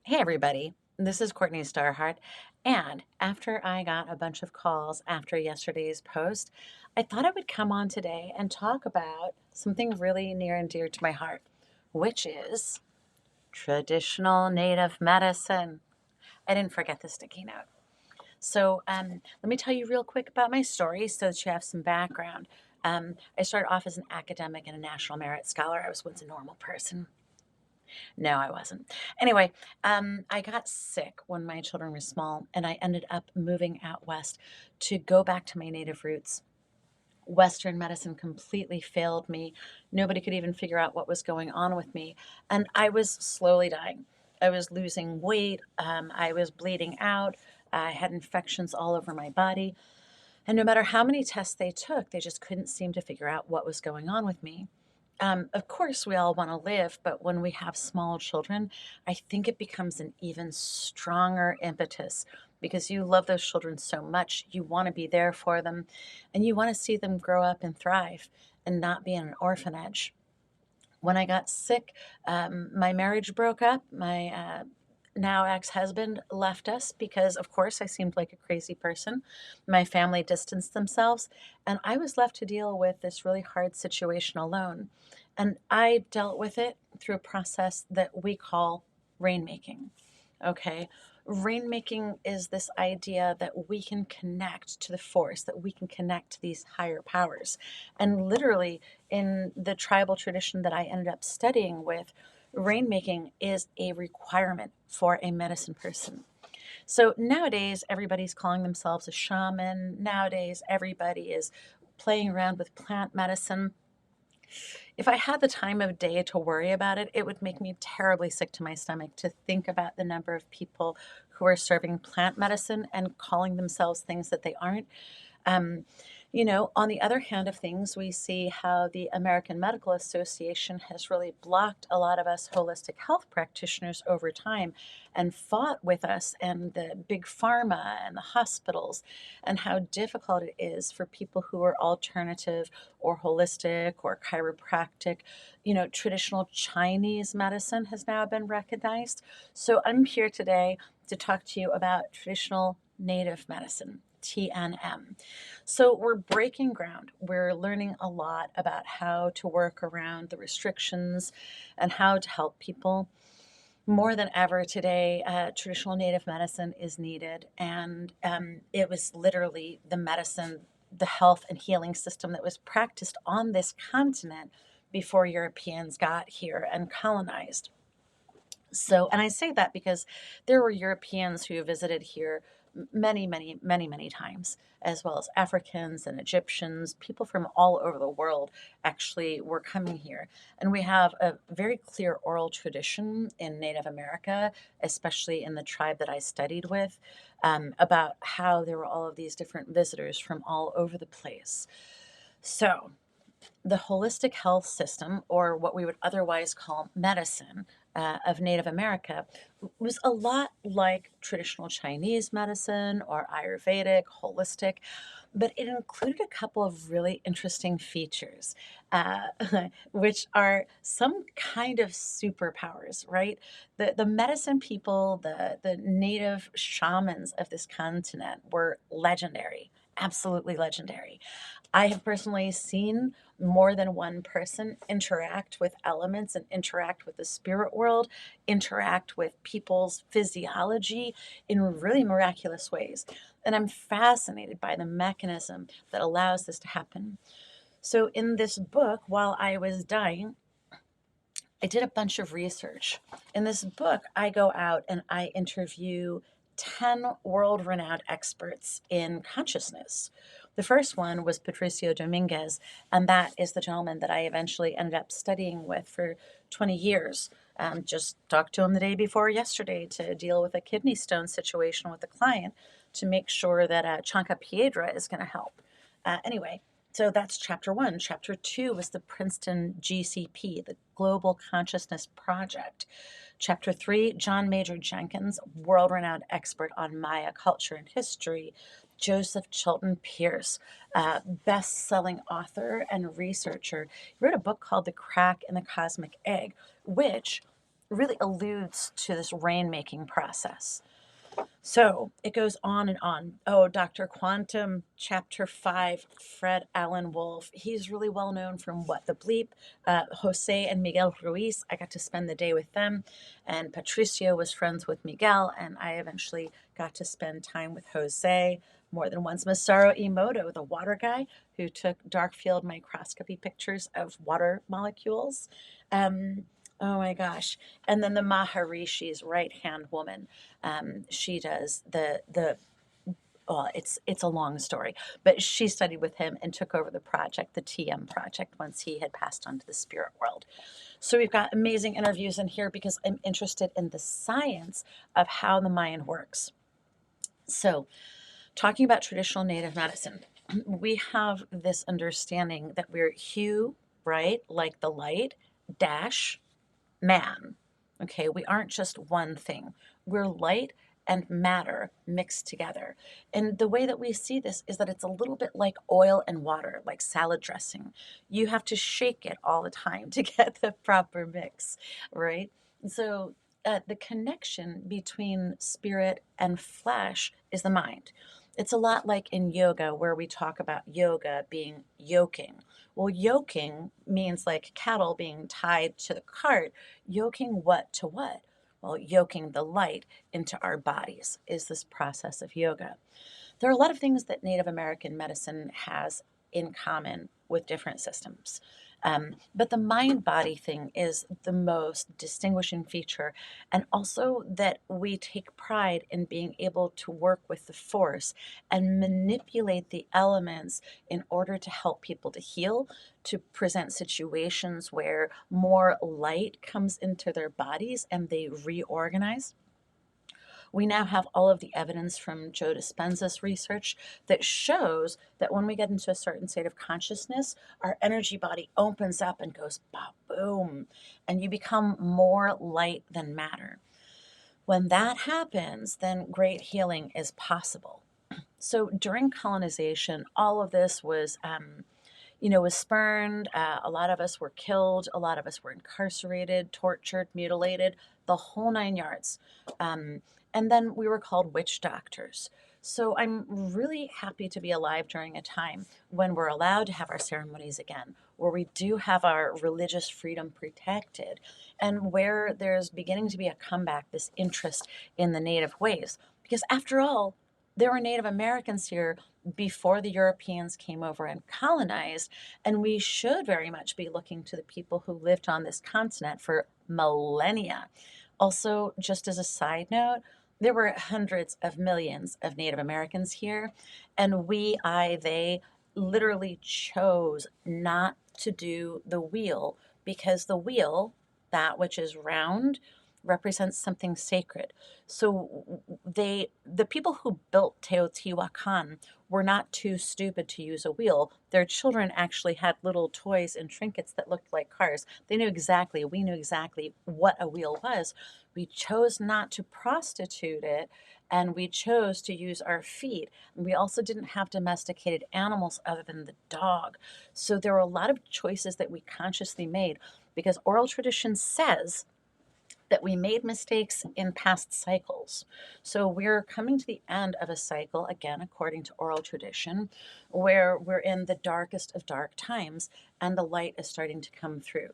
Hey, everybody. This is Courtney Starhart. And after I got a bunch of calls after yesterday's post, I thought I would come on today and talk about something really near and dear to my heart, which is traditional native medicine. I didn't forget the sticky note. Let me tell you real quick about my story so that you have some background. I started off as an academic and a National Merit Scholar. I was once a normal person. No, I wasn't. Anyway, I got sick when my children were small, and I ended up moving out west to go back to my native roots. Western medicine completely failed me. Nobody could even figure out what was going on with me. And I was slowly dying. I was losing weight. I was bleeding out. I had infections all over my body. And no matter how many tests they took, they just couldn't seem to figure out what was going on with me. Of course, we all want to live, but when we have small children, I think it becomes an even stronger impetus because you love those children so much. You want to be there for them and you want to see them grow up and thrive and not be in an orphanage. When I got sick, my marriage broke up. My now ex husband left us because, of course, I seemed like a crazy person. My family distanced themselves, and I was left to deal with this really hard situation alone. And I dealt with it through a process that we call rainmaking. Okay. Rainmaking is this idea that we can connect to the force, that we can connect to these higher powers. And literally, in the tribal tradition that I ended up studying with, rainmaking is a requirement for a medicine person. So nowadays, everybody's calling themselves a shaman. Nowadays, everybody is playing around with plant medicine. If I had the time of day to worry about it, it would make me terribly sick to my stomach to think about the number of people who are serving plant medicine and calling themselves things that they aren't. Um, on the other hand of things, we see how the American Medical Association has really blocked a lot of us holistic health practitioners over time and fought with us and the big pharma and the hospitals, and how difficult it is for people who are alternative or holistic or chiropractic. Traditional Chinese medicine has now been recognized. So I'm here today to talk to you about traditional native medicine. TNM. So we're breaking ground. We're learning a lot about how to work around the restrictions and how to help people. More than ever today, traditional native medicine is needed. And it was literally the medicine, the health and healing system that was practiced on this continent before Europeans got here and colonized. And I say that because there were Europeans who visited here many, many, many, many times, as well as Africans and Egyptians. People from all over the world actually were coming here. And we have a very clear oral tradition in Native America, especially in the tribe that I studied with, about how there were all of these different visitors from all over the place. So, the holistic health system, or what we would otherwise call medicine, of Native America, was a lot like traditional Chinese medicine or Ayurvedic, holistic, but it included a couple of really interesting features, uh, which are some kind of superpowers, right? The medicine people, the native shamans of this continent were legendary, absolutely legendary. I have personally seen more than one person interact with elements and interact with the spirit world, interact with people's physiology in really miraculous ways. And I'm fascinated by the mechanism that allows this to happen. So, in this book, while I was dying, I did a bunch of research. In this book, I go out and I interview 10 world renowned experts in consciousness. The first one was Patricio Dominguez, and that is the gentleman that I eventually ended up studying with for 20 years. Just talked to him the day before yesterday to deal with a kidney stone situation with a client to make sure that Chanca Piedra is going to help. Anyway, so that's chapter one. Chapter two was the Princeton GCP, the Global Consciousness Project. Chapter three, John Major Jenkins, world renowned expert on Maya culture and history. Joseph Chilton Pierce, best selling author and researcher. He wrote a book called The Crack in the Cosmic Egg, which really alludes to this rainmaking process. So it goes on and on. Oh, Dr. Quantum, Chapter 5, Fred Allen Wolf. He's really well known from What the Bleep. Jose and Miguel Ruiz, I got to spend the day with them. And Patricio was friends with Miguel, and I eventually got to spend time with Jose more than once. Masaru Emoto, the water guy who took dark field microscopy pictures of water molecules. Um, oh my gosh. And then the Maharishi's right hand woman, she does the well, it's a long story, but she studied with him and took over the project, the TM project, once he had passed on to the spirit world. So we've got amazing interviews in here because I'm interested in the science of how the mind works. So, talking about traditional native medicine, we have this understanding that we're hue, right, like the light, dash, man. Okay, we aren't just one thing. We're light and matter mixed together. And the way that we see this is that it's a little bit like oil and water, like salad dressing. You have to shake it all the time to get the proper mix, right? So the connection between spirit and flesh is the mind. It's a lot like in yoga, where we talk about yoga being yoking. Well, yoking means like cattle being tied to the cart. Yoking what to what? Well, yoking the light into our bodies is this process of yoga. There are a lot of things that Native American medicine has in common with different systems. But the mind body thing is the most distinguishing feature, and also that we take pride in being able to work with the force and manipulate the elements in order to help people to heal, to present situations where more light comes into their bodies and they reorganize. We now have all of the evidence from Joe Dispenza's research that shows that when we get into a certain state of consciousness, our energy body opens up and goes boom, and you become more light than matter. When that happens, then great healing is possible. So during colonization, all of this was spurned. A lot of us were killed. A lot of us were incarcerated, tortured, mutilated, the whole nine yards. Um, and then we were called witch doctors. So I'm really happy to be alive during a time when we're allowed to have our ceremonies again, where we do have our religious freedom protected, and where there's beginning to be a comeback, this interest in the native ways. Because after all, there were Native Americans here before the Europeans came over and colonized, and we should very much be looking to the people who lived on this continent for millennia. Also, just as a side note, there were hundreds of millions of Native Americans here, and they literally chose not to do the wheel because the wheel, that which is round, represents something sacred. So the people who built Teotihuacan were not too stupid to use a wheel. Their children actually had little toys and trinkets that looked like cars. We knew exactly what a wheel was. We chose not to prostitute it, and we chose to use our feet. And we also didn't have domesticated animals other than the dog. So there were a lot of choices that we consciously made because oral tradition says that we made mistakes in past cycles. So we're coming to the end of a cycle, again, according to oral tradition, where we're in the darkest of dark times and the light is starting to come through.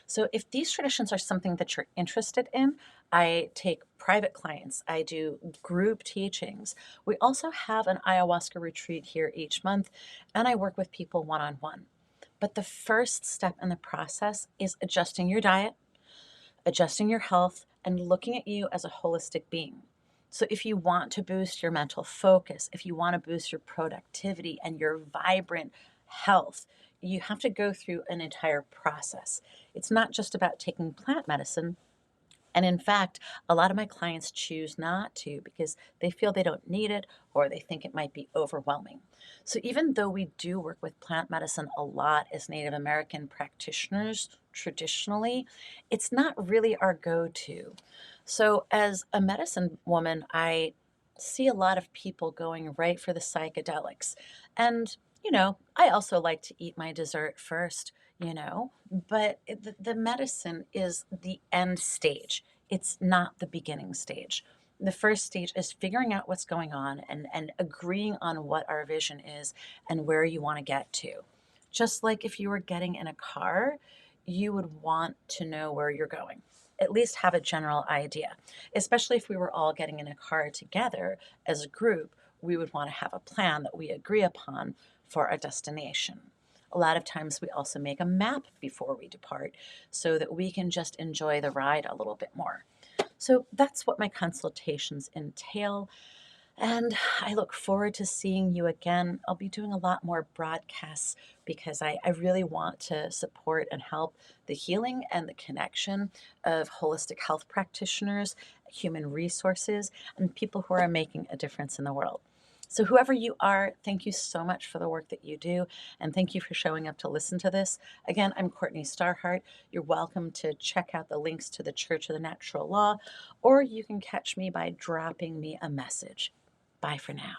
So if these traditions are something that you're interested in, I take private clients, I do group teachings. We also have an ayahuasca retreat here each month, and I work with people one on one. But the first step in the process is adjusting your diet, adjusting your health, and looking at you as a holistic being. So, if you want to boost your mental focus, if you want to boost your productivity and your vibrant health, you have to go through an entire process. It's not just about taking plant medicine. And in fact, a lot of my clients choose not to because they feel they don't need it or they think it might be overwhelming. So, even though we do work with plant medicine a lot as Native American practitioners traditionally, it's not really our go to. So, as a medicine woman, I see a lot of people going right for the psychedelics. And I also like to eat my dessert first. you know, but the medicine is the end stage. It's not the beginning stage. The first stage is figuring out what's going on and agreeing on what our vision is and where you want to get to. Just like if you were getting in a car, you would want to know where you're going, at least have a general idea. Especially if we were all getting in a car together as a group, we would want to have a plan that we agree upon for a destination. A lot of times we also make a map before we depart so that we can just enjoy the ride a little bit more. So that's what my consultations entail. And I look forward to seeing you again. I'll be doing a lot more broadcasts because I really want to support and help the healing and the connection of holistic health practitioners, human resources, and people who are making a difference in the world. So, whoever you are, thank you so much for the work that you do, and thank you for showing up to listen to this. Again, I'm Courtney Starhart. You're welcome to check out the links to the Church of the Natural Law, or you can catch me by dropping me a message. Bye for now.